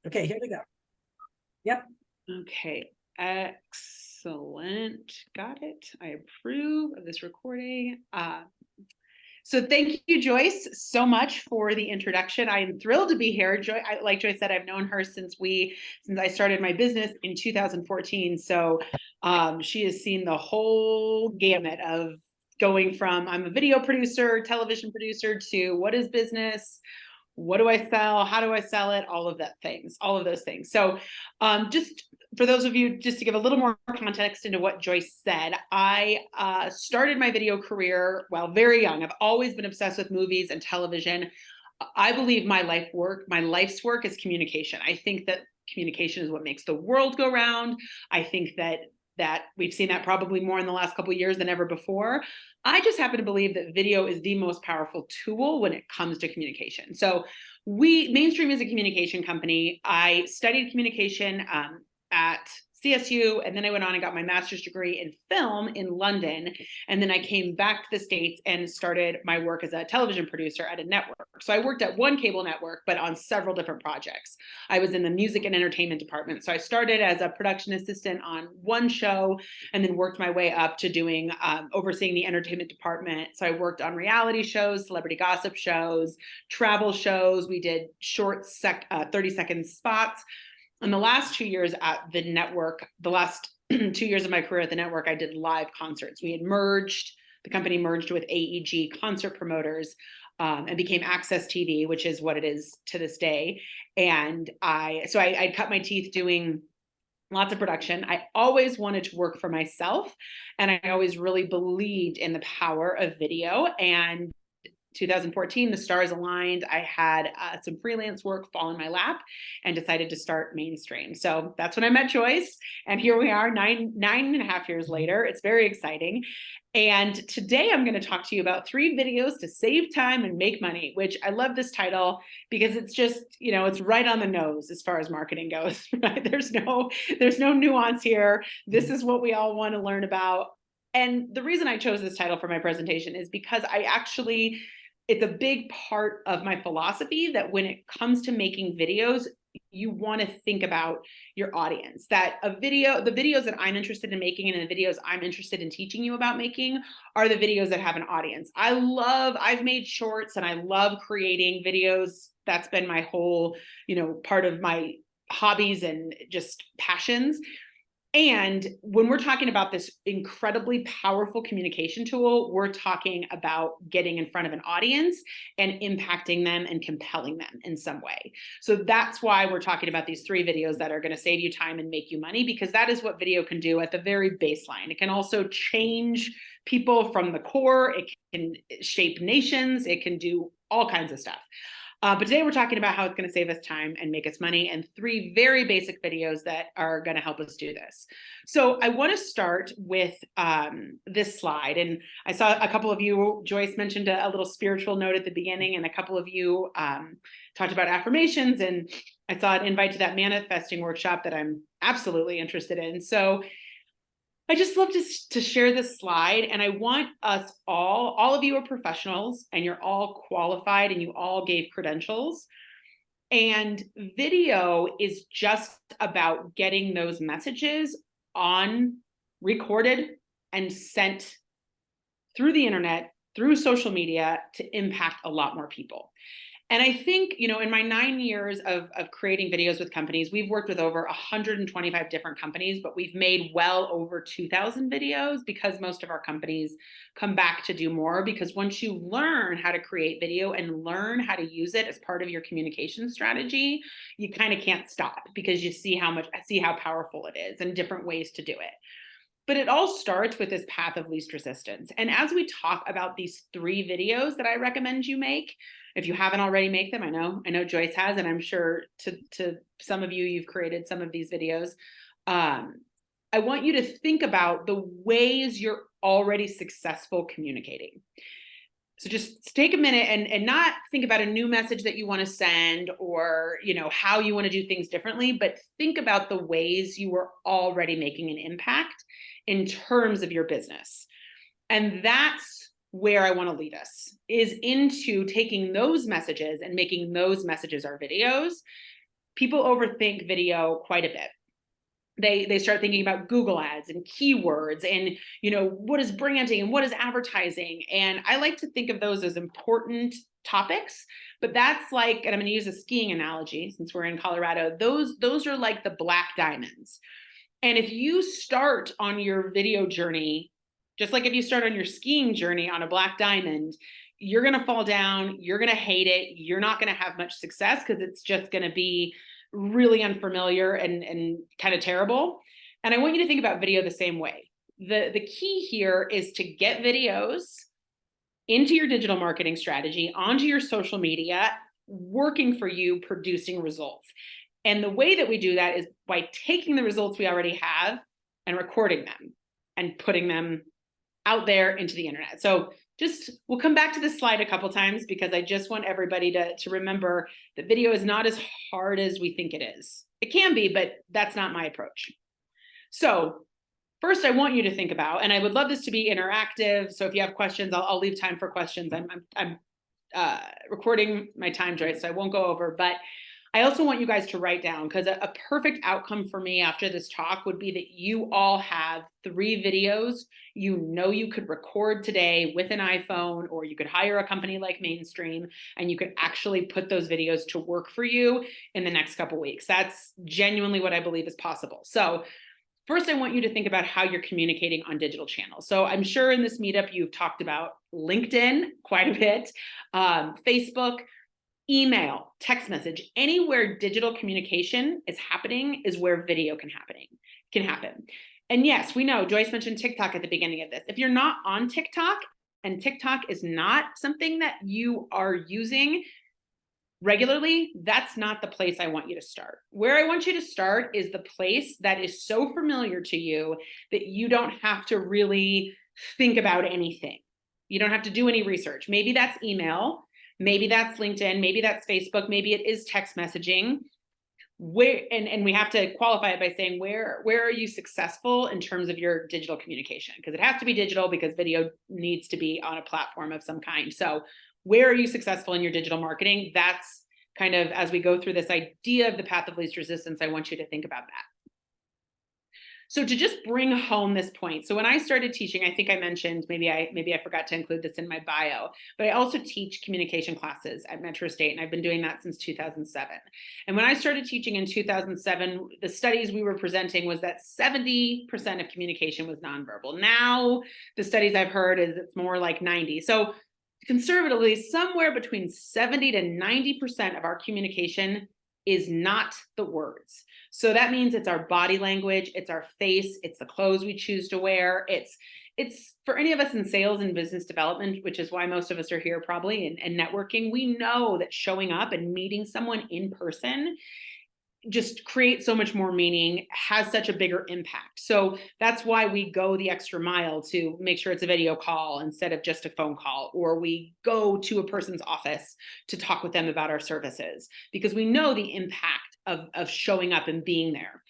Okay, here we go. Yep. Okay, excellent. Got it. I approve of this recording. So thank you, Joyce, so much for the introduction. I am thrilled to be here. Like Joyce said, I've known her since I started my business in 2014. So she has seen the whole gamut of going from I'm a video producer, television producer, to what is business, what do I sell, how do I sell it, all of those things. So just for those of you, just to give a little more context into what Joyce said, I started my video career very young. I've always been obsessed with movies and television. I believe my life's work is communication. I think that communication is what makes the world go round. I think that we've seen that probably more in the last couple of years than ever before. I just happen to believe that video is the most powerful tool when it comes to communication. So Mainstream is a communication company. I studied communication at CSU, and then I went on and got my master's degree in film in London. And then I came back to the States and started my work as a television producer at a network. So I worked at one cable network, but on several different projects. I was in the music and entertainment department. So I started as a production assistant on one show and then worked my way up to doing overseeing the entertainment department. So I worked on reality shows, celebrity gossip shows, travel shows. We did short 30-second spots. In the last 2 years at the network, the last 2 years of my career at the network, I did live concerts. The company merged with AEG Concert Promoters and became Access TV, which is what it is to this day. And I cut my teeth doing lots of production. I always wanted to work for myself, and I always really believed in the power of video. And 2014, the stars aligned. I had some freelance work fall in my lap and decided to start Mainstream. So that's when I met Joyce. And here we are 9.5 years later. It's very exciting. And today I'm going to talk to you about 3 videos to save time and make money, which I love this title because it's just, it's right on the nose as far as marketing goes, right? There's no nuance here. This is what we all want to learn about. And the reason I chose this title for my presentation is because it's a big part of my philosophy that when it comes to making videos, you want to think about your audience. That the videos that I'm interested in making and the videos I'm interested in teaching you about making are the videos that have an audience. I've made shorts and I love creating videos. That's been my whole, part of my hobbies and just passions. And when we're talking about this incredibly powerful communication tool, we're talking about getting in front of an audience and impacting them and compelling them in some way. So that's why we're talking about these 3 videos that are going to save you time and make you money, because that is what video can do at the very baseline. It can also change people from the core. It can shape nations. It can do all kinds of stuff. But today we're talking about how it's going to save us time and make us money, and 3 very basic videos that are going to help us do this. So I want to start with this slide. And I saw a couple of you, Joyce mentioned a little spiritual note at the beginning, and a couple of you talked about affirmations. And I saw an invite to that manifesting workshop that I'm absolutely interested in. So I just love to share this slide, and I want us all of you are professionals and you're all qualified and you all gave credentials. And video is just about getting those messages recorded and sent through the internet, through social media to impact a lot more people. And I think, in my 9 years of creating videos with companies, we've worked with over 125 different companies, but we've made well over 2,000 videos because most of our companies come back to do more. Because once you learn how to create video and learn how to use it as part of your communication strategy, you kind of can't stop because you see how powerful it is and different ways to do it. But it all starts with this path of least resistance. And as we talk about these 3 videos that I recommend you make, if you haven't already, make them. I know Joyce has, and I'm sure to some of you, you've created some of these videos. I want you to think about the ways you're already successful communicating. So just take a minute and not think about a new message that you want to send or, how you want to do things differently, but think about the ways you are already making an impact in terms of your business. And that's where I want to lead us, is into taking those messages and making those messages our videos people overthink video quite a bit. They start thinking about Google ads and keywords and, what is branding and what is advertising. And I like to think of those as important topics, but that's like, and I'm going to use a skiing analogy since we're in Colorado, those are like the black diamonds. And if you start on your video journey, just like if you start on your skiing journey on a black diamond, you're going to fall down, you're going to hate it, you're not going to have much success because it's just going to be really unfamiliar and kind of terrible. And I want you to think about video the same way. The key here is to get videos into your digital marketing strategy, onto your social media, working for you, producing results. And the way that we do that is by taking the results we already have and recording them and putting them out there into the internet. So we'll come back to this slide a couple times because I just want everybody to remember that video is not as hard as we think it is. It can be, but that's not my approach. So first, I want you to think about, and I would love this to be interactive. So if you have questions, I'll leave time for questions. I'm recording my time, Joyce, so I won't go over, but I also want you guys to write down, because a perfect outcome for me after this talk would be that you all have 3 videos you could record today with an iPhone, or you could hire a company like Mainstream, and you could actually put those videos to work for you in the next couple of weeks. That's genuinely what I believe is possible. So first, I want you to think about how you're communicating on digital channels. So I'm sure in this meetup, you've talked about LinkedIn quite a bit, Facebook, email, text message, anywhere digital communication is happening is where video can happen. And yes, we know Joyce mentioned TikTok at the beginning of this. If you're not on TikTok and TikTok is not something that you are using regularly, that's not the place I want you to start. Where I want you to start is the place that is so familiar to you that you don't have to really think about anything. You don't have to do any research. Maybe that's email. Maybe that's LinkedIn, maybe that's Facebook, maybe it is text messaging. And we have to qualify it by saying, where are you successful in terms of your digital communication? Because it has to be digital, because video needs to be on a platform of some kind. So where are you successful in your digital marketing? That's kind of, as we go through this idea of the path of least resistance, I want you to think about that. So to just bring home this point, so when I started teaching, I think I mentioned, maybe I forgot to include this in my bio, but I also teach communication classes at Metro State, and I've been doing that since 2007. And when I started teaching in 2007, the studies we were presenting was that 70% of communication was nonverbal. Now, the studies I've heard is it's more like 90. So conservatively, somewhere between 70 to 90% of our communication is not the words. So that means it's our body language, it's our face, it's the clothes we choose to wear. It's for any of us in sales and business development, which is why most of us are here probably, and networking, we know that showing up and meeting someone in person just creates so much more meaning, has such a bigger impact. So that's why we go the extra mile to make sure it's a video call instead of just a phone call, or we go to a person's office to talk with them about our services, because we know the impact of showing up and being there.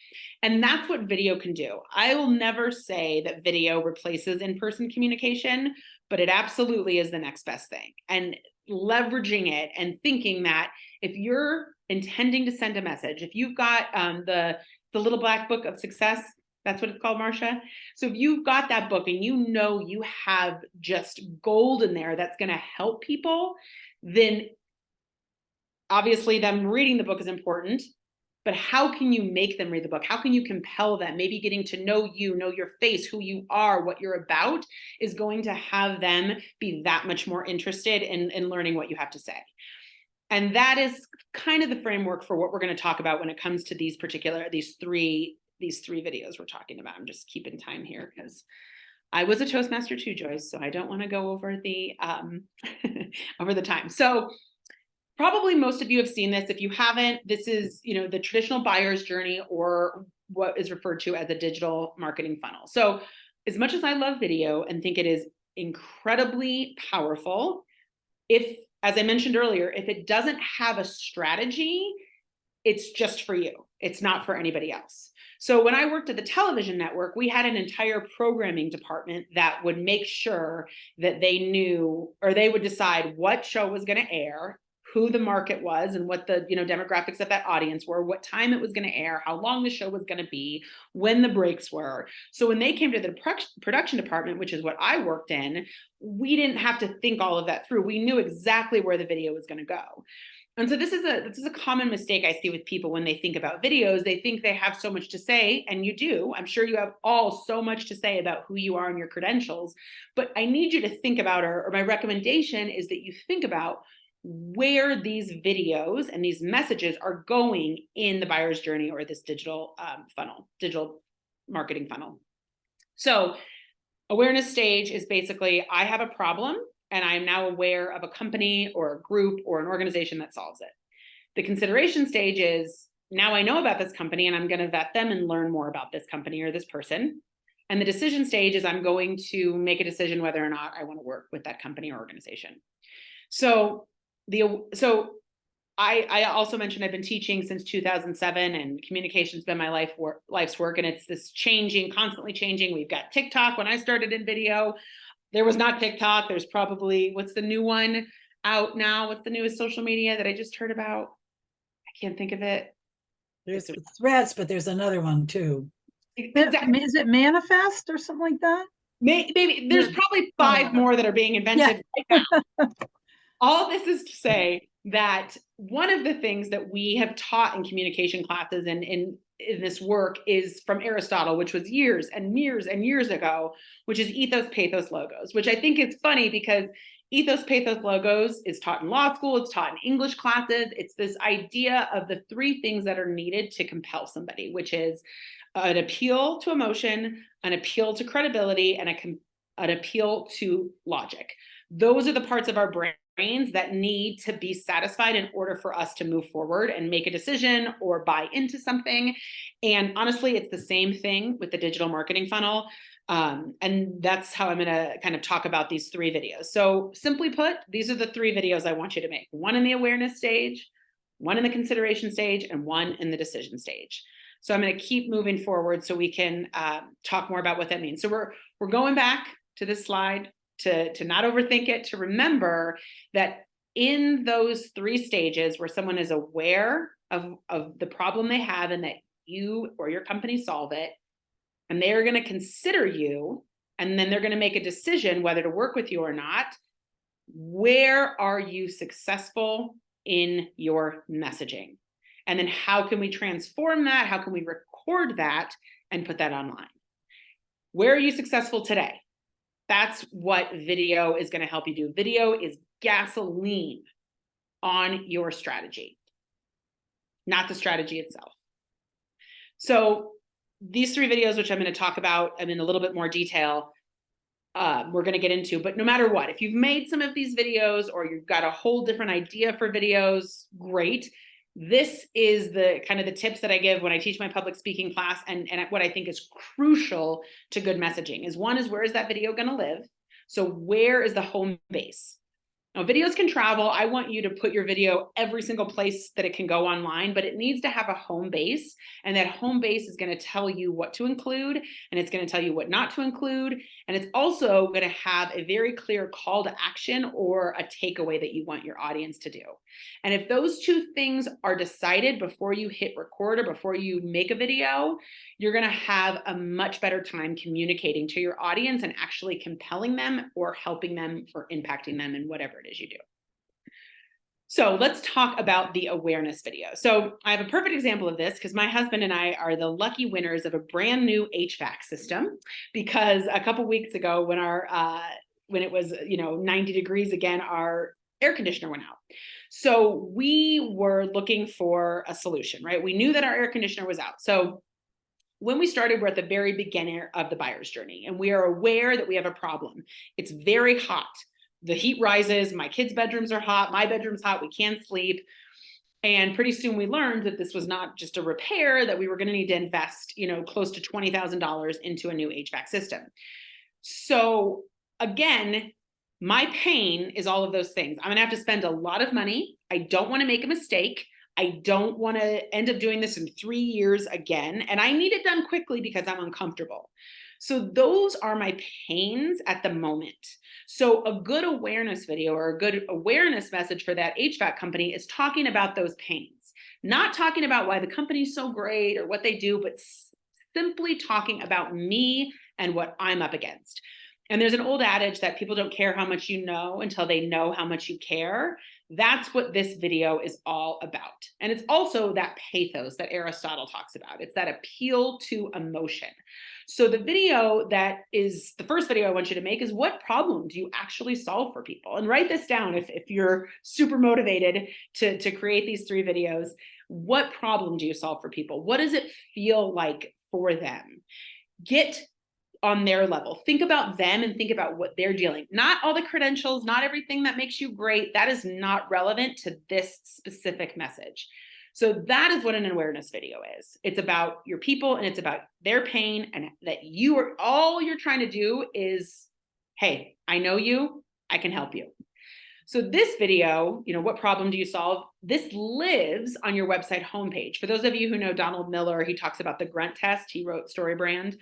And that's what video can do. I will never say that video replaces in-person communication, but it absolutely is the next best thing. And leveraging it and thinking that if you're intending to send a message, if you've got the little black book of success, that's what it's called, Marcia. So if you've got that book and you have just gold in there that's going to help people, then obviously them reading the book is important. But how can you make them read the book? How can you compel them? Maybe getting to know you, know your face, who you are, what you're about is going to have them be that much more interested in learning what you have to say. And that is kind of the framework for what we're going to talk about when it comes to these three videos we're talking about. I'm just keeping time here because I was a Toastmaster too, Joyce, so I don't want to go over the over the time. So probably most of you have seen this. If you haven't, this is, the traditional buyer's journey, or what is referred to as a digital marketing funnel. So as much as I love video and think it is incredibly powerful, as I mentioned earlier, if it doesn't have a strategy, it's just for you. It's not for anybody else. So when I worked at the television network, we had an entire programming department that would make sure that they knew, or they would decide what show was going to air, who the market was and what the, demographics of that audience were, what time it was going to air, how long the show was going to be, when the breaks were. So when they came to the production department, which is what I worked in, we didn't have to think all of that through. We knew exactly where the video was going to go. And so this is a common mistake I see with people when they think about videos. They think they have so much to say, and you do. I'm sure you have all so much to say about who you are and your credentials, but I need you to think about, or my recommendation is that you think about where these videos and these messages are going in the buyer's journey or this digital funnel, digital marketing funnel. So awareness stage is basically, I have a problem and I'm now aware of a company or a group or an organization that solves it. The consideration stage is, now I know about this company and I'm going to vet them and learn more about this company or this person. And the decision stage is, I'm going to make a decision whether or not I want to work with that company or organization. So I also mentioned I've been teaching since 2007, and communication's been my life's work, and it's this changing, constantly changing. We've got TikTok. When I started in video, there was not TikTok. There's probably, what's the new one out now? What's the newest social media that I just heard about? I can't think of it. There's Threads, but there's another one too. Exactly. Is it Manifest or something like that? Maybe there's probably 5 more that are being invented right now. All this is to say that one of the things that we have taught in communication classes and in this work is from Aristotle, which was years and years and years ago, which is ethos, pathos, logos, which I think is funny because ethos, pathos, logos is taught in law school. It's taught in English classes. It's this idea of the 3 things that are needed to compel somebody, which is an appeal to emotion, an appeal to credibility, and an appeal to logic. Those are the parts of our brains that need to be satisfied in order for us to move forward and make a decision or buy into something. And honestly, it's the same thing with the digital marketing funnel. And that's how I'm going to kind of talk about these 3 videos. So simply put, these are the 3 videos I want you to make. 1 in the awareness stage, 1 in the consideration stage, and 1 in the decision stage. So I'm going to keep moving forward so we can talk more about what that means. So we're going back to this slide to not overthink it, to remember that in those 3 stages where someone is aware of the problem they have and that you or your company solve it, and they're going to consider you, and then they're going to make a decision whether to work with you or not, where are you successful in your messaging? And then how can we transform that? How can we record that and put that online? Where are you successful today? That's what video is going to help you do. Video is gasoline on your strategy, not the strategy itself. So these 3 videos, which I'm going to talk about in a little bit more detail, we're going to get into, but no matter what, if you've made some of these videos or you've got a whole different idea for videos, great. This is the kind of the tips that I give when I teach my public speaking class, and what I think is crucial to good messaging is, 1 is, where is that video going to live? So where is the home base? Now, videos can travel. I want you to put your video every single place that it can go online, but it needs to have a home base. And that home base is going to tell you what to include, and it's going to tell you what not to include. And it's also going to have a very clear call to action or a takeaway that you want your audience to do. And if those 2 things are decided before you hit record or before you make a video, you're going to have a much better time communicating to your audience and actually compelling them or helping them or impacting them in whatever it is you do. So let's talk about the awareness video. So I have a perfect example of this because my husband and I are the lucky winners of a brand new HVAC system, because a couple weeks ago when it was 90 degrees again, our air conditioner went out. So we were looking for a solution, right? We knew that our air conditioner was out. So when we started, we're at the very beginning of the buyer's journey, and we are aware that we have a problem. It's very hot. The heat rises. My kids' bedrooms are hot. My bedroom's hot. We can't sleep. And pretty soon we learned that this was not just a repair, that we were going to need to invest, close to $20,000 into a new HVAC system. So again, my pain is all of those things. I'm going to have to spend a lot of money. I don't want to make a mistake. I don't want to end up doing this in 3 years again. And I need it done quickly because I'm uncomfortable. So those are my pains at the moment. So a good awareness video or a good awareness message for that HVAC company is talking about those pains, not talking about why the company's so great or what they do, but simply talking about me and what I'm up against. And there's an old adage that people don't care how much you know until they know how much you care. That's what this video is all about. And it's also that pathos that Aristotle talks about. It's that appeal to emotion. So the video that is the first video I want you to make is, what problem do you actually solve for people? And write this down if you're super motivated to create these 3 videos. What problem do you solve for people? What does it feel like for them? Get on their level. Think about them and think about what they're dealing. Not all the credentials, not everything that makes you great. That is not relevant to this specific message. So that is what an awareness video is. It's about your people and it's about their pain, and that all you're trying to do is, hey, I know you, I can help you. So this video, what problem do you solve? This lives on your website homepage. For those of you who know Donald Miller, he talks about the grunt test. He wrote StoryBrand.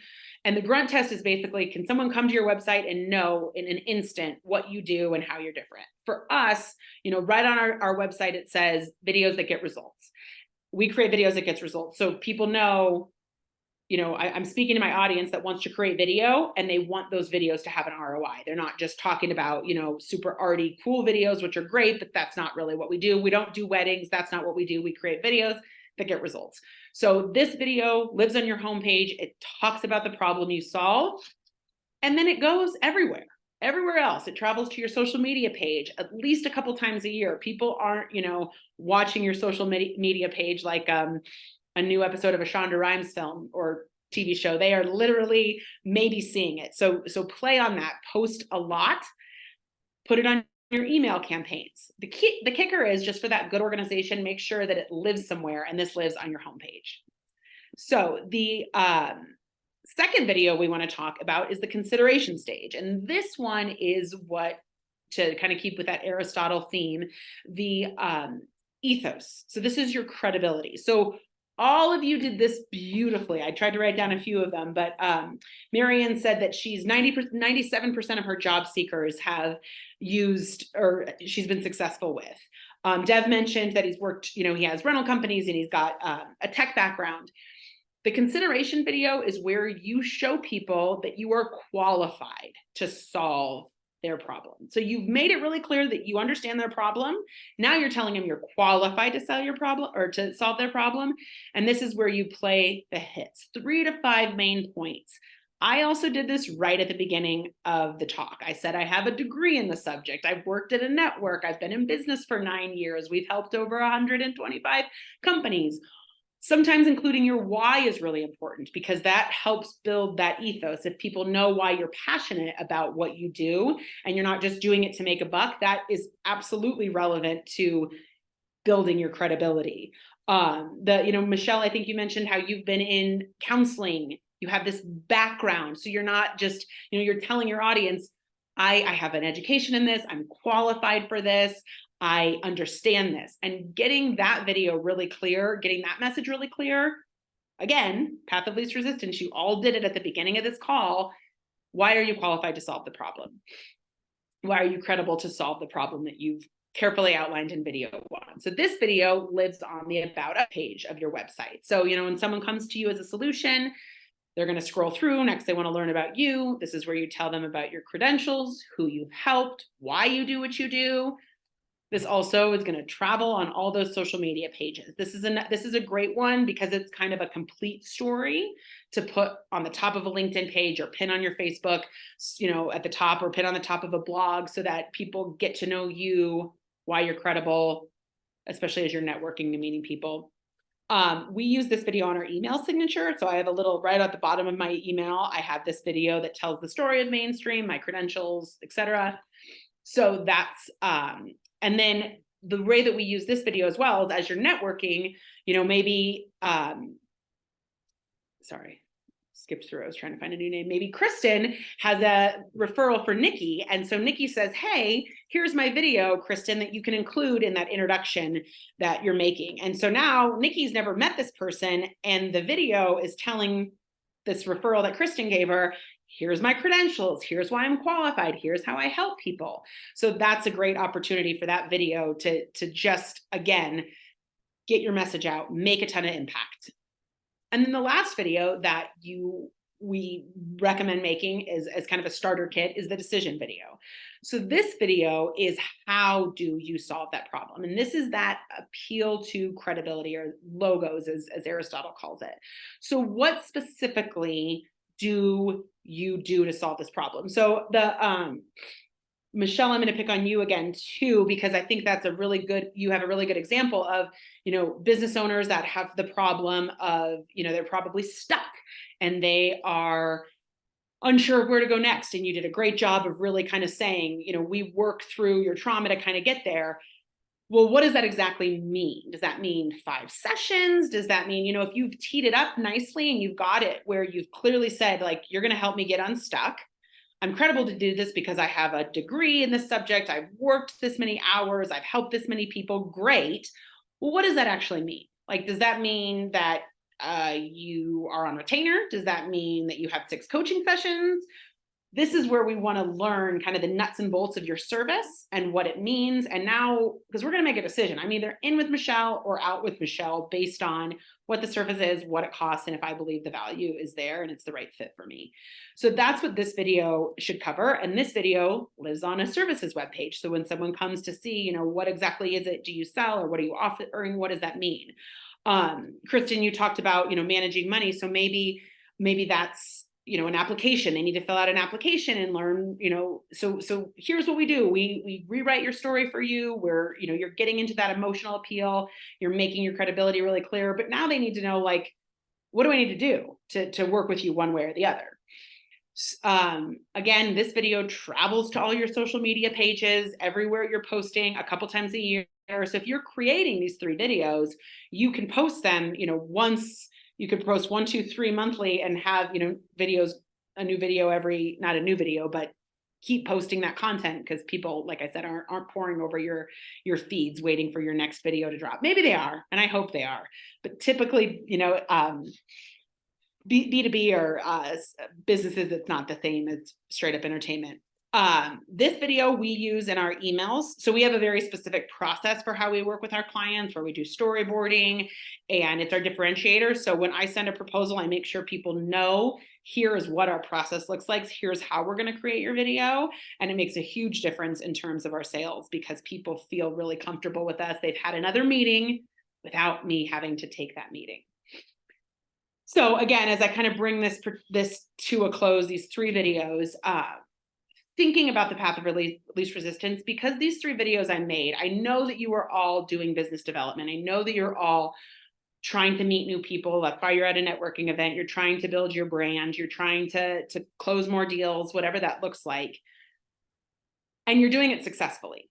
And the grunt test is basically, can someone come to your website and know in an instant what you do and how you're different? For us, right on our website, it says videos that get results. We create videos that gets results. So people know, I'm speaking to my audience that wants to create video, and they want those videos to have an ROI. They're not just talking about, super arty, cool videos, which are great, but that's not really what we do. We don't do weddings. That's not what we do. We create videos that get results. So this video lives on your homepage. It talks about the problem you solve, and then it goes everywhere else. It travels to your social media page at least a couple times a year. People aren't, watching your social media page like a new episode of a Shonda Rhimes film or TV show. They are literally maybe seeing it. So play on that, post a lot, put it on your email campaigns. The kicker is, just for that good organization, make sure that it lives somewhere, and this lives on your homepage. So the second video we want to talk about is the consideration stage. And this one is to kind of keep with that Aristotle theme, the ethos. So this is your credibility. So all of you did this beautifully. I tried to write down a few of them, but Marianne said that she's 97% of her job seekers have used, or she's been successful with. Dev mentioned that he's worked, he has rental companies and he's got a tech background. The consideration video is where you show people that you are qualified to solve their problem. So you've made it really clear that you understand their problem. Now you're telling them you're qualified to sell your problem or to solve their problem. And this is where you play the hits, 3 to 5 main points. I also did this right at the beginning of the talk. I said, I have a degree in the subject. I've worked at a network. I've been in business for 9 years. We've helped over 125 companies. Sometimes including your why is really important, because that helps build that ethos. If people know why you're passionate about what you do and you're not just doing it to make a buck, that is absolutely relevant to building your credibility. Michelle, I think you mentioned how you've been in counseling. You have this background. So you're not just, you're telling your audience, I have an education in this. I'm qualified for this. I understand this. And getting that video really clear, getting that message really clear, again, path of least resistance, you all did it at the beginning of this call. Why are you qualified to solve the problem? Why are you credible to solve the problem that you've carefully outlined in video 1? So this video lives on the About Us page of your website. So, when someone comes to you as a solution, they're going to scroll through. Next, they want to learn about you. This is where you tell them about your credentials, who you've helped, why you do what you do. This also is going to travel on all those social media pages. This is a great one because it's kind of a complete story to put on the top of a LinkedIn page or pin on your Facebook, at the top, or pin on the top of a blog, so that people get to know you, why you're credible, especially as you're networking and meeting people. We use this video on our email signature. So I have a little right at the bottom of my email. I have this video that tells the story of Mainstream, my credentials, etc. So that's and then the way that we use this video as well is as you're networking, maybe, skipped through. I was trying to find a new name. Maybe Kristen has a referral for Nikki. And so Nikki says, hey, here's my video, Kristen, that you can include in that introduction that you're making. And so now Nikki's never met this person, and the video is telling this referral that Kristen gave her, here's my credentials, here's why I'm qualified, here's how I help people. So that's a great opportunity for that video to just, again, get your message out, make a ton of impact. And then the last video that we recommend making as kind of a starter kit is the decision video. So this video is how do you solve that problem? And this is that appeal to credibility, or logos as Aristotle calls it. So what specifically do you do to solve this problem? So Michelle, I'm going to pick on you again too, because I think that's you have a really good example of, business owners that have the problem of, they're probably stuck and they are unsure of where to go next. And you did a great job of really kind of saying, we work through your trauma to kind of get there. Well, what does that exactly mean? Does that mean 5 sessions? Does that mean, if you've teed it up nicely and you've got it where you've clearly said, like, you're going to help me get unstuck. I'm credible to do this because I have a degree in this subject. I've worked this many hours. I've helped this many people. Great. Well, what does that actually mean? Like, does that mean that you are on retainer? Does that mean that you have 6 coaching sessions? This is where we want to learn kind of the nuts and bolts of your service and what it means. And now, because we're going to make a decision, I'm either in with Michelle or out with Michelle based on what the service is, what it costs, and if I believe the value is there and it's the right fit for me. So that's what this video should cover. And this video lives on a services webpage. So when someone comes to see, what exactly is it do you sell, or what are you offering? What does that mean? Kristen, you talked about, managing money. So maybe that's, an application. They need to fill out an application and learn, so here's what we do. We rewrite your story for you. Where, you're getting into that emotional appeal. You're making your credibility really clear, but now they need to know, like, what do I need to do to work with you one way or the other? Again, this video travels to all your social media pages, everywhere you're posting a couple times a year. So if you're creating these 3 videos, you can post them, once. You could post 1, 2, 3 monthly and have, videos, a new video not a new video, but keep posting that content, because people, like I said, aren't pouring over your feeds waiting for your next video to drop. Maybe they are, and I hope they are. But typically, B2B or businesses, it's not the same as straight up entertainment. This video we use in our emails. So we have a very specific process for how we work with our clients, where we do storyboarding, and it's our differentiator. So when I send a proposal, I make sure people know, here is what our process looks like. Here's how we're going to create your video. And it makes a huge difference in terms of our sales, because people feel really comfortable with us. They've had another meeting without me having to take that meeting. So again, as I kind of bring this to a close, these 3 videos, thinking about the path of least resistance, because these 3 videos I made, I know that you are all doing business development. I know that you're all trying to meet new people. That's why you're at a networking event. You're trying to build your brand. You're trying to close more deals, whatever that looks like. And you're doing it successfully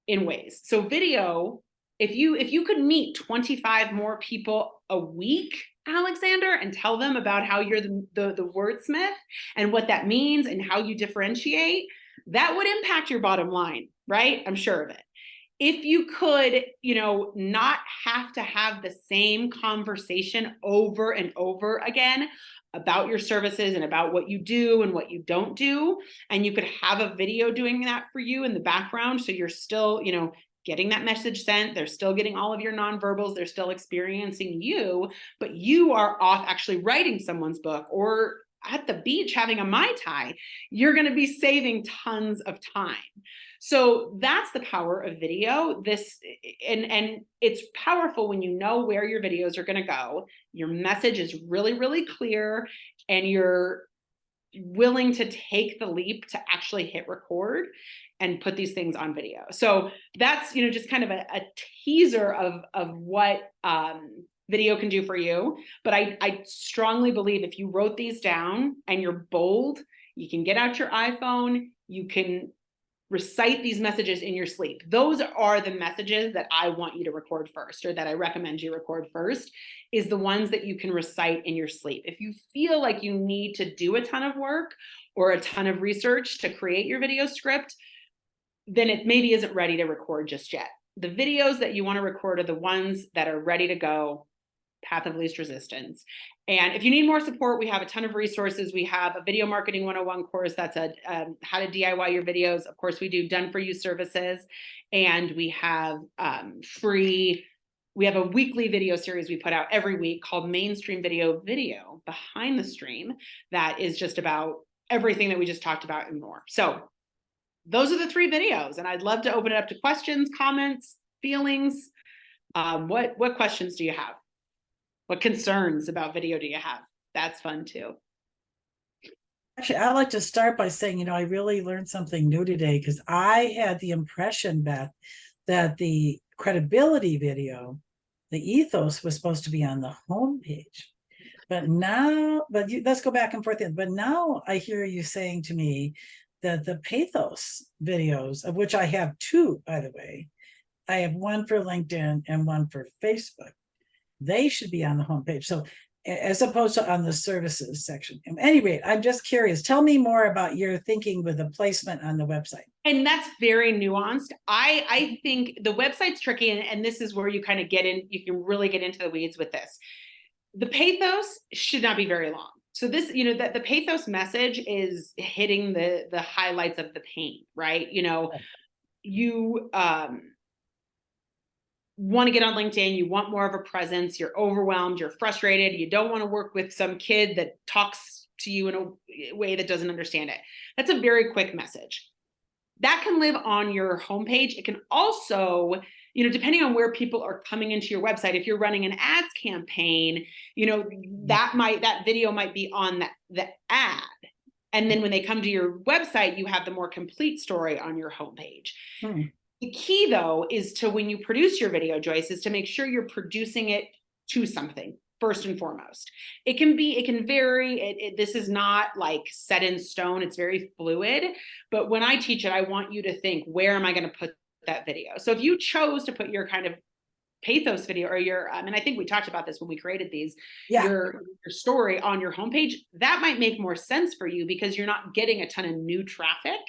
in ways. So video, if you could meet 25 more people a week, Alexander, and tell them about how you're the wordsmith and what that means and how you differentiate, that would impact your bottom line, right? I'm sure of it. If you could, not have to have the same conversation over and over again about your services and about what you do and what you don't do, and you could have a video doing that for you in the background, so you're still, getting that message sent, they're still getting all of your nonverbals, they're still experiencing you, but you are off actually writing someone's book or at the beach having a Mai Tai, you're going to be saving tons of time. So that's the power of video. And it's powerful when you know where your videos are going to go. Your message is really, really clear, and you're willing to take the leap to actually hit record and put these things on video. So that's, just kind of a teaser of what video can do for you. But I strongly believe if you wrote these down and you're bold, you can get out your iPhone, you can recite these messages in your sleep. Those are the messages that I want you to record first, or that I recommend you record first, is the ones that you can recite in your sleep. If you feel like you need to do a ton of work or a ton of research to create your video script, then it maybe isn't ready to record just yet. The videos that you want to record are the ones that are ready to go path of least resistance. And if you need more support, we have a ton of resources. We have a video marketing 101 course that's a how to DIY your videos. Of course, we do done for you services, and we have we have a weekly video series we put out every week called Mainstream Video Behind the Stream, that is just about everything that we just talked about and more. So those are the 3 videos, and I'd love to open it up to questions, comments, feelings. What questions do you have? What concerns about video do you have? That's fun too. Actually, I'd like to start by saying, I really learned something new today, because I had the impression, Beth, that the credibility video, the ethos, was supposed to be on the homepage. But now, let's go back and forth. But now I hear you saying to me that the pathos videos, of which I have 2, by the way, I have one for LinkedIn and one for Facebook, they should be on the homepage. So as opposed to on the services section. At any rate, I'm just curious. Tell me more about your thinking with the placement on the website. And that's very nuanced. I think the website's tricky, and this is where you kind of get in, you can really get into the weeds with this. The pathos should not be very long. So this, that the pathos message is hitting the highlights of the pain, right? You want to get on LinkedIn, you want more of a presence, you're overwhelmed, you're frustrated, you don't want to work with some kid that talks to you in a way that doesn't understand it. That's a very quick message. That can live on your homepage. It can also, depending on where people are coming into your website, if you're running an ads campaign, that video might be on the ad. And then when they come to your website, you have the more complete story on your homepage. The key, though, is to, when you produce your video, Joyce, is to make sure you're producing it to something first and foremost. It can vary. This is not like set in stone. It's very fluid. But when I teach it, I want you to think, where am I going to put that video? So if you chose to put your kind of pathos video or your, and I think we talked about this when we created these, your story on your homepage, that might make more sense for you because you're not getting a ton of new traffic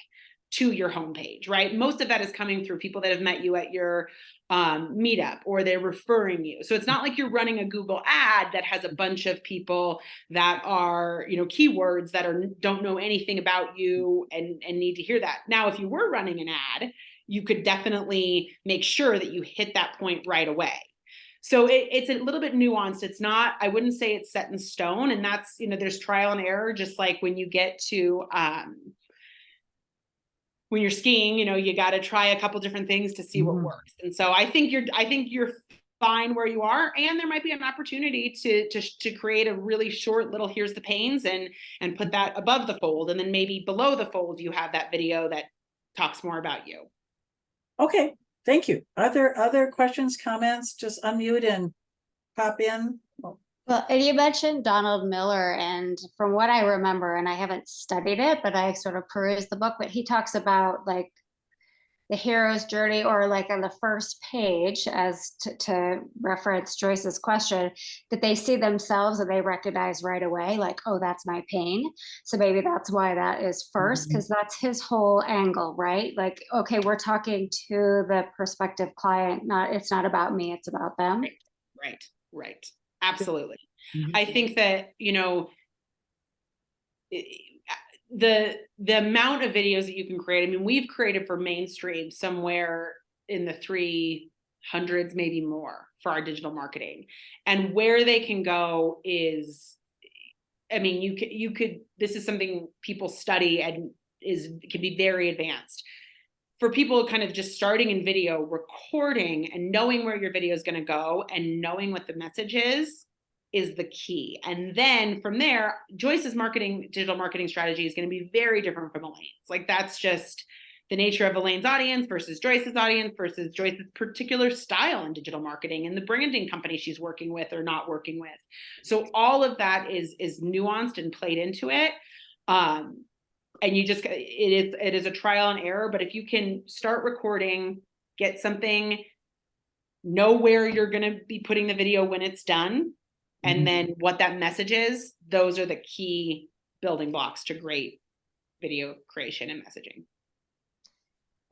to your homepage, right? Most of that is coming through people that have met you at your meetup, or they're referring you. So it's not like you're running a Google ad that has a bunch of people that are, keywords that don't know anything about you and need to hear that. Now, if you were running an ad, you could definitely make sure that you hit that point right away. So it's a little bit nuanced. It's not, I wouldn't say it's set in stone. And that's, there's trial and error, just like when you get to, when you're skiing, you got to try a couple different things to see what works. And so I think you're fine where you are. And there might be an opportunity to create a really short little, here's the pains, and put that above the fold. And then maybe below the fold, you have that video that talks more about you. Okay. Thank you. Other questions, comments? Just unmute and pop in. Well, and you mentioned Donald Miller, and from what I remember, and I haven't studied it, but I sort of perused the book, but he talks about like the hero's journey, or like on the first page, as to reference Joyce's question, that they see themselves and they recognize right away, like, oh, that's my pain. So maybe that's why that is first, because that's his whole angle, right? Like, okay, we're talking to the prospective client, it's not about me, it's about them. Right. Absolutely. I think that, the amount of videos that you can create, I mean, we've created for Mainstream somewhere in the 300s, maybe more, for our digital marketing. And where they can go is, I mean, you could, this is something people study and can be very advanced. For people kind of just starting in video, recording and knowing where your video is going to go and knowing what the message is the key. And then from there, Joyce's digital marketing strategy is going to be very different from Elaine's. Like, that's just the nature of Elaine's audience versus Joyce's audience versus Joyce's particular style in digital marketing and the branding company she's working with or not working with. So all of that is nuanced and played into it. And you just, it is a trial and error, but if you can start recording, get something, know where you're going to be putting the video when it's done, and then what that message is, those are the key building blocks to great video creation and messaging.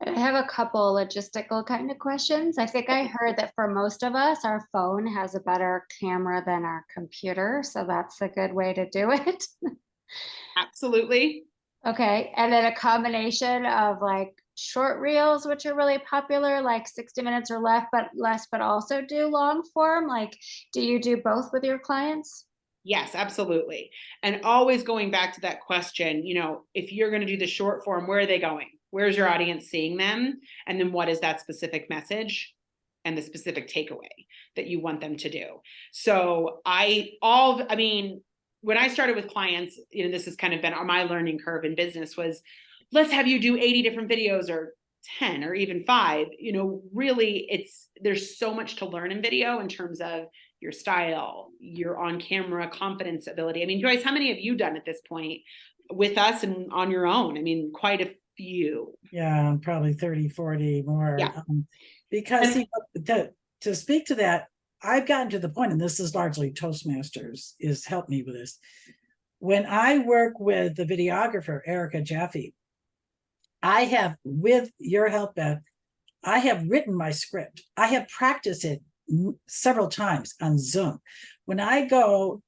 I have a couple logistical kind of questions. I think I heard that for most of us, our phone has a better camera than our computer, so that's a good way to do it. Absolutely. Okay, and then a combination of like short reels, which are really popular, like 60 minutes or less, but also do long form. Like, do you do both with your clients? Yes, absolutely. And always going back to that question, if you're going to do the short form, where are they going? Where's your audience seeing them? And then what is that specific message and the specific takeaway that you want them to do? So when I started with clients, this has kind of been my learning curve in business was, let's have you do 80 different videos or 10 or even 5. Really there's so much to learn in video in terms of your style, your on-camera confidence ability. I mean, Joyce, how many have you done at this point with us and on your own? I mean, quite a few. Yeah, probably 30, 40 more. Yeah. Because to speak to that, I've gotten to the point, and this is largely Toastmasters is helped me with this. When I work with the videographer, Erica Jaffe, I have, with your help, Beth, I have written my script. I have practiced it several times on Zoom. When I go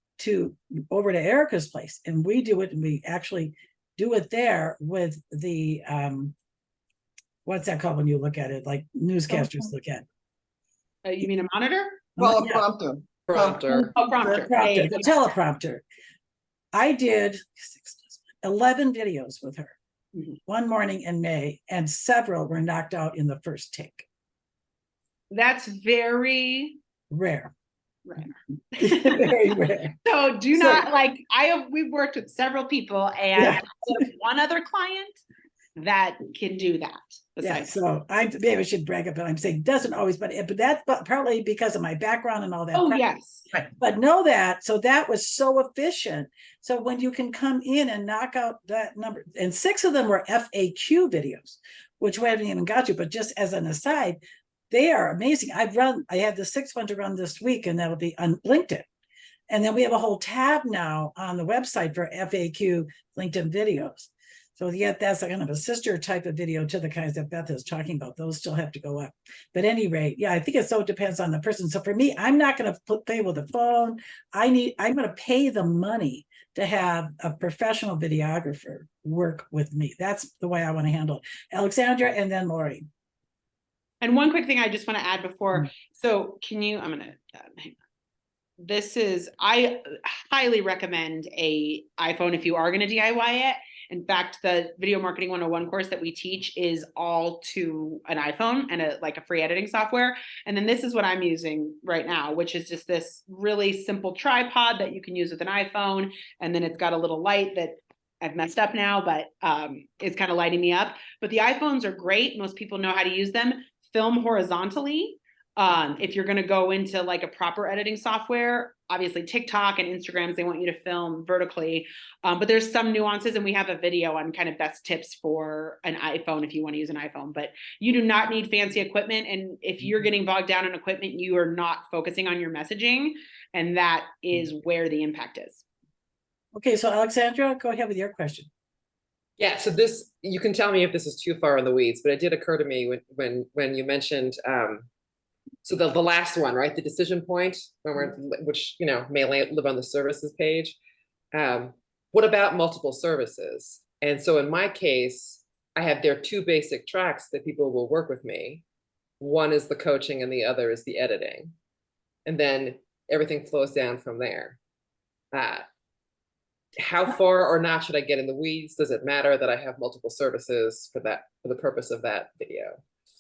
over to Erica's place and we do it, and we actually do it there with the what's that called when you look at it, like newscasters look at? You mean a monitor? Teleprompter. Prompter. Oh, prompter. The teleprompter. I did 11 videos with her one morning in May, and several were knocked out in the first take. That's very rare. Very rare. So we've worked with several people, and one other client that can do that. Yeah, so maybe I should brag up, but I'm saying doesn't always, but that's partly because of my background and all that. Oh, yes. Right. But know that, so that was so efficient. So when you can come in and knock out that number, and 6 of them were FAQ videos, which we haven't even got to, but just as an aside, they are amazing. I had the 6th one to run this week, and that'll be on LinkedIn. And then we have a whole tab now on the website for FAQ LinkedIn videos. So that's a kind of a sister type of video to the kinds that Beth is talking about. Those still have to go up. But at any rate, I think it so depends on the person. So for me, I'm not going to pay with a phone. I'm going to pay the money to have a professional videographer work with me. That's the way I want to handle it. Alexandra and then Lori. And one quick thing I just want to add before. So I'm going to hang on. I highly recommend a iPhone if you are going to DIY it. In fact, the Video Marketing 101 course that we teach is all to an iPhone and a free editing software. And then this is what I'm using right now, which is just this really simple tripod that you can use with an iPhone. And then it's got a little light that I've messed up now, but it's kind of lighting me up. But the iPhones are great. Most people know how to use them. Film horizontally. If you're going to go into a proper editing software, obviously TikTok and Instagrams, they want you to film vertically. But there's some nuances, and we have a video on kind of best tips for an iPhone if you want to use an iPhone. But you do not need fancy equipment. And if you're getting bogged down in equipment, you are not focusing on your messaging. And that is where the impact is. Okay, so Alexandra, go ahead with your question. Yeah, so you can tell me if this is too far in the weeds, but it did occur to me when you mentioned so the last one, right? The decision point, which may live on the services page. What about multiple services? And so in my case, there are 2 basic tracks that people will work with me. One is the coaching and the other is the editing. And then everything flows down from there. How far or not should I get in the weeds? Does it matter that I have multiple services for the purpose of that video?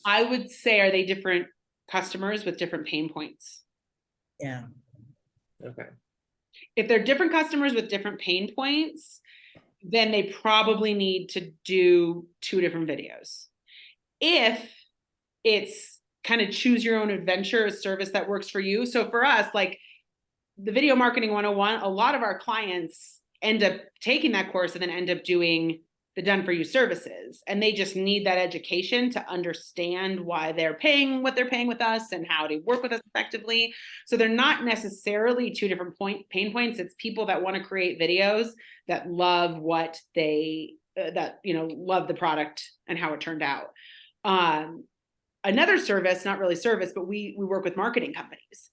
I would say, are they different customers with different pain points? Yeah. Okay. If they're different customers with different pain points, then they probably need to do 2 different videos. If it's kind of choose your own adventure, a service that works for you. So for us, the Video Marketing 101, a lot of our clients end up taking that course and then end up doing the done for you services. And they just need that education to understand why they're paying what they're paying with us and how to work with us effectively. So they're not necessarily 2 different pain points. It's people that want to create videos that love what they, love the product and how it turned out. Another service, not really service, but we work with marketing companies.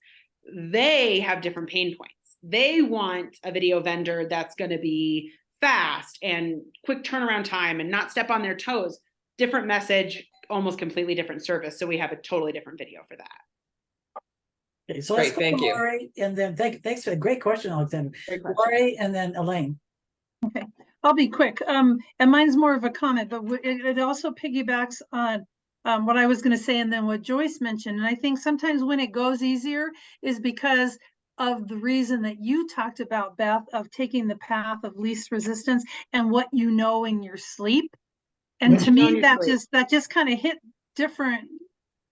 They have different pain points. They want a video vendor that's going to be fast and quick turnaround time and not step on their toes. Different message, almost completely different service. So we have a totally different video for that. Okay, so let's Great, go thank to you. Lori, and then thanks for a great question, Alexander. Great question. Lori, and then Elaine. Okay, I'll be quick. And mine's more of a comment, but it also piggybacks on what I was going to say, and then what Joyce mentioned. And I think sometimes when it goes easier is because of the reason that you talked about, Beth, of taking the path of least resistance and what you know in your sleep. And What to you know in me, your sleep. that just kind of hit different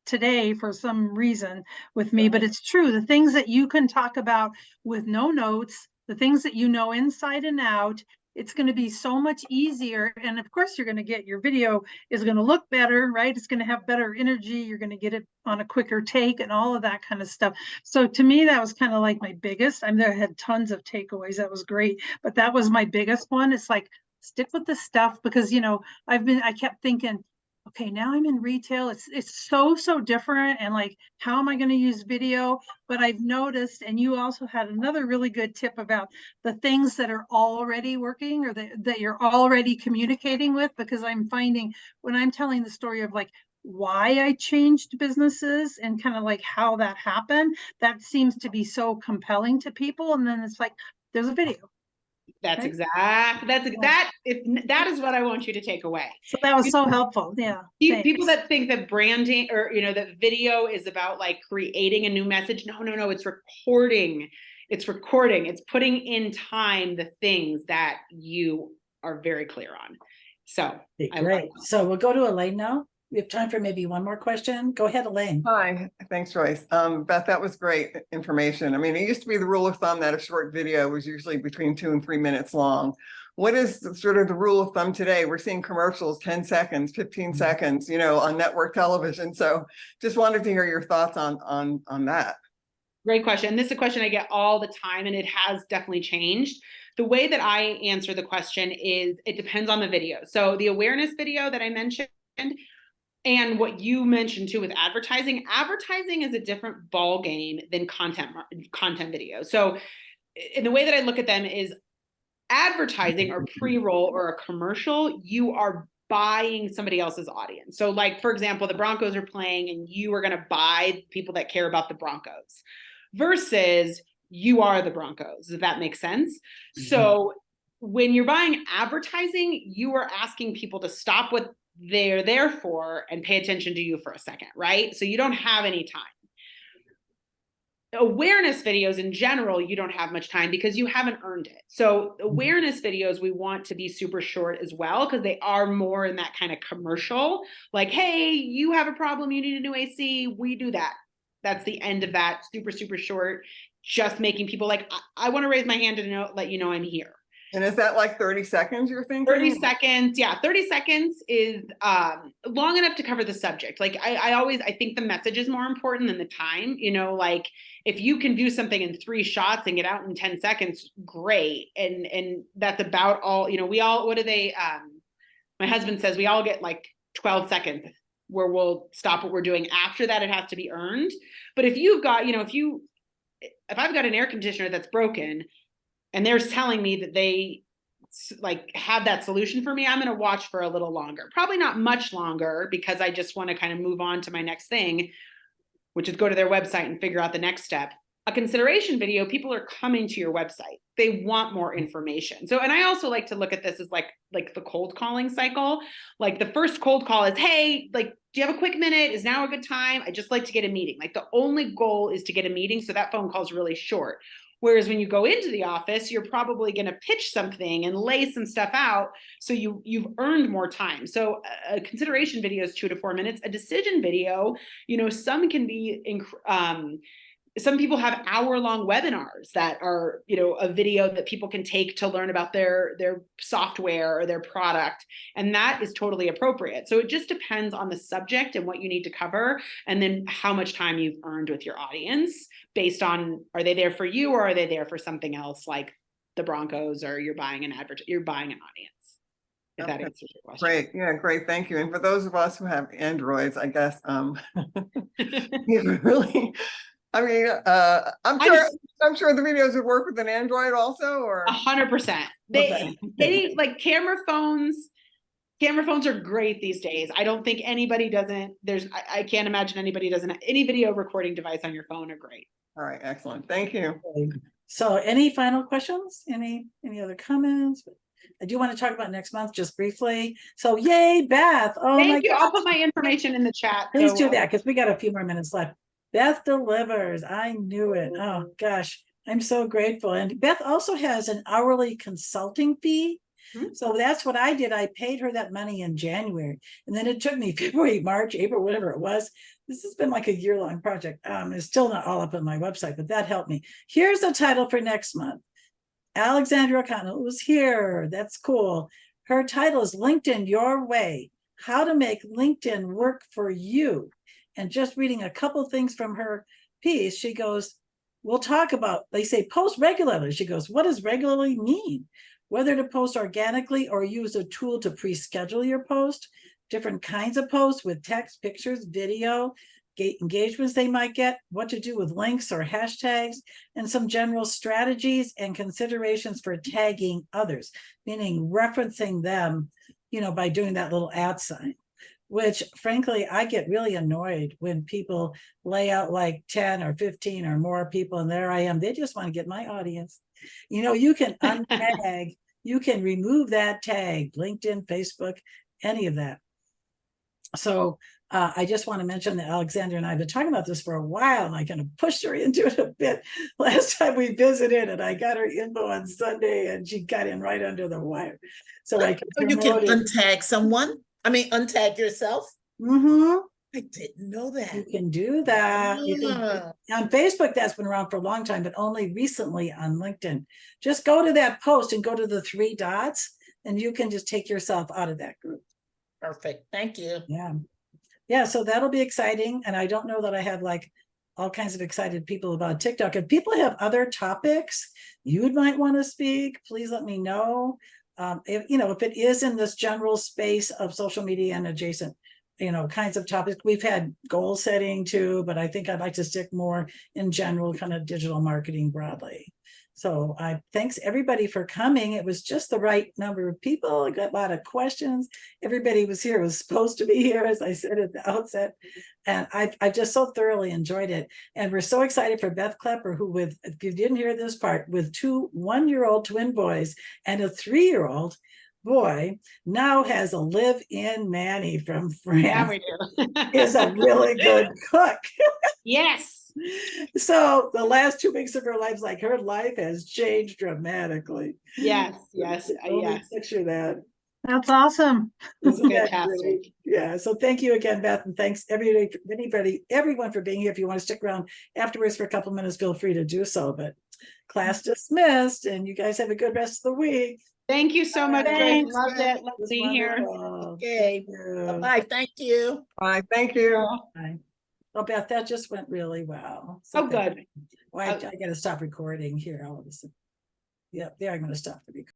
today for some reason with me, but it's true. The things that you can talk about with no notes, the things that you know inside and out, it's going to be so much easier. And of course, you're going to get your video is going to look better, right? It's going to have better energy. You're going to get it on a quicker take and all of that kind of stuff. So to me, that was kind of like my biggest. I mean, I had tons of takeaways. That was great. But that was my biggest one. It's like, stick with the stuff because, I kept thinking, okay, now I'm in retail. It's so different. And like, how am I going to use video? But I've noticed, and you also had another really good tip about the things that are already working or that you're already communicating with, because I'm finding when I'm telling the story of like why I changed businesses and kind of like how that happened, that seems to be so compelling to people. And then it's like, there's a video. That's Right. exact. That is what I want you to take away. So that was so helpful. Yeah. People that think that branding or that video is about like creating a new message. No. It's recording. It's putting in time the things that you are very clear on. So Okay, great. So we'll go to Elaine now. We have time for maybe one more question. Go ahead, Elaine. Hi, thanks, Joyce. Beth, that was great information. I mean, it used to be the rule of thumb that a short video was usually between 2 and 3 minutes long. What is sort of the rule of thumb today? We're seeing commercials, 10 seconds, 15 seconds, on network television. So just wanted to hear your thoughts on that. Great question. This is a question I get all the time, and it has definitely changed. The way that I answer the question is it depends on the video. So the awareness video that I mentioned, and what you mentioned too with advertising is a different ball game than content video. So in the way that I look at them is advertising or pre-roll or a commercial, you are buying somebody else's audience. So like, for example, the Broncos are playing and you are going to buy people that care about the Broncos versus you are the Broncos, if that makes sense. Mm-hmm. So when you're buying advertising, you are asking people to stop what they're there for and pay attention to you for a second, right? So you don't have any time. Awareness videos in general, you don't have much time because you haven't earned it. So awareness videos, we want to be super short as well because they are more in that kind of commercial, like, hey, you have a problem, you need a new AC, we do that. That's the end of that, super short, just making people like, I want to raise my hand to let you know I'm here. And is that like 30 seconds you're thinking? 30 seconds. Yeah. 30 seconds is long enough to cover the subject. Like I think the message is more important than the time, like if you can do something in 3 shots and get out in 10 seconds, great. And that's about all, we all, my husband says we all get like 12 seconds where we'll stop what we're doing. After that, it has to be earned. But if you've got, if I've got an air conditioner that's broken, and they're telling me that they like have that solution for me, I'm going to watch for a little longer, probably not much longer because I just want to kind of move on to my next thing, which is go to their website and figure out the next step. A consideration video, people are coming to your website. They want more information. So, and I also like to look at this as like the cold calling cycle. Like the first cold call is, hey, like, do you have a quick minute? Is now a good time? I just like to get a meeting. Like the only goal is to get a meeting. So that phone call is really short. Whereas when you go into the office, you're probably going to pitch something and lay some stuff out. So you've earned more time. So a consideration video is 2 to 4 minutes. A decision video, some can be, some people have hour-long webinars that are, a video that people can take to learn about their software or their product. And that is totally appropriate. So it just depends on the subject and what you need to cover. And then how much time you've earned with your audience based on, are they there for you or are they there for something else like the Broncos or you're buying an audience? if that Okay. answers your question. Great, yeah, great, thank you. And for those of us who have Androids, I guess, you really, I mean, I'm sure the videos would work with an Android also, or? 100%. Okay. Any like camera phones are great these days. I don't think anybody doesn't, I can't imagine anybody doesn't, any video recording device on your phone are great. All right, excellent, thank you. So any final questions? Any other comments? I do want to talk about next month just briefly. So yay, Beth. Oh my Thank you. I'll gosh. put my information in the chat. Please so, do that because we got a few more minutes left. Beth delivers. I knew it. Oh gosh, I'm so grateful. And Beth also has an hourly consulting fee. Mhm. So that's what I did. I paid her that money in January. And then it took me February, March, April, whatever it was. This has been like a year-long project. It's still not all up on my website, but that helped me. Here's the title for next month. Alexandra O'Connell was here. That's cool. Her title is LinkedIn Your Way, How to Make LinkedIn Work for You. And just reading a couple things from her piece, she goes, we'll talk about, they say post regularly. She goes, what does regularly mean? Whether to post organically or use a tool to pre-schedule your post, different kinds of posts with text, pictures, video, engagements they might get, what to do with links or hashtags, and some general strategies and considerations for tagging others, meaning referencing them, by doing that little @ sign, which frankly, I get really annoyed when people lay out like 10 or 15 or more people, and there I am. They just want to get my audience. You can untag, you can remove that tag, LinkedIn, Facebook, any of that. So I just want to mention that Alexandra and I have been talking about this for a while, and I kind of pushed her into it a bit last time we visited, and I got her info on Sunday, and she got in right under the wire. So I can you can untag someone. I mean, untag yourself. I didn't know that. You can do that. On Facebook, that's been around for a long time, but only recently on LinkedIn. Just go to that post and go to the 3 dots, and you can just take yourself out of that group. Perfect. Thank you. Yeah, so that'll be exciting. And I don't know that I have like all kinds of excited people about TikTok. If people have other topics you might want to speak, please let me know. If it is in this general space of social media and adjacent kinds of topics. We've had goal setting too, but I think I'd like to stick more in general kind of digital marketing broadly. So thanks everybody for coming. It was just the right number of people. I got a lot of questions. Everybody was here, was supposed to be here, as I said at the outset. And I just so thoroughly enjoyed it. And we're so excited for Beth Klepper, who if you didn't hear this part, with 2 one-year-old twin boys and a 3-year-old boy, now has a live-in nanny from France. Yeah, we do. Is a really good cook. Yes. So the last 2 weeks of her life, like her life has changed dramatically. Yes. Only picture that. That's awesome. Isn't that Fantastic. great? Yeah. So thank you again, Beth, and thanks everyone for being here. If you want to stick around afterwards for a couple minutes, feel free to do so. But class dismissed, and you guys have a good rest of the week. Thank you so much, Joyce. Thanks. Loved it. Loved being here. Okay. Bye. Thank you. Bye, thank you. Bye. Oh, Beth, that just went really well. Oh, good. Well, I got to stop recording here all of a sudden. Yep, there I'm going to stop the recording.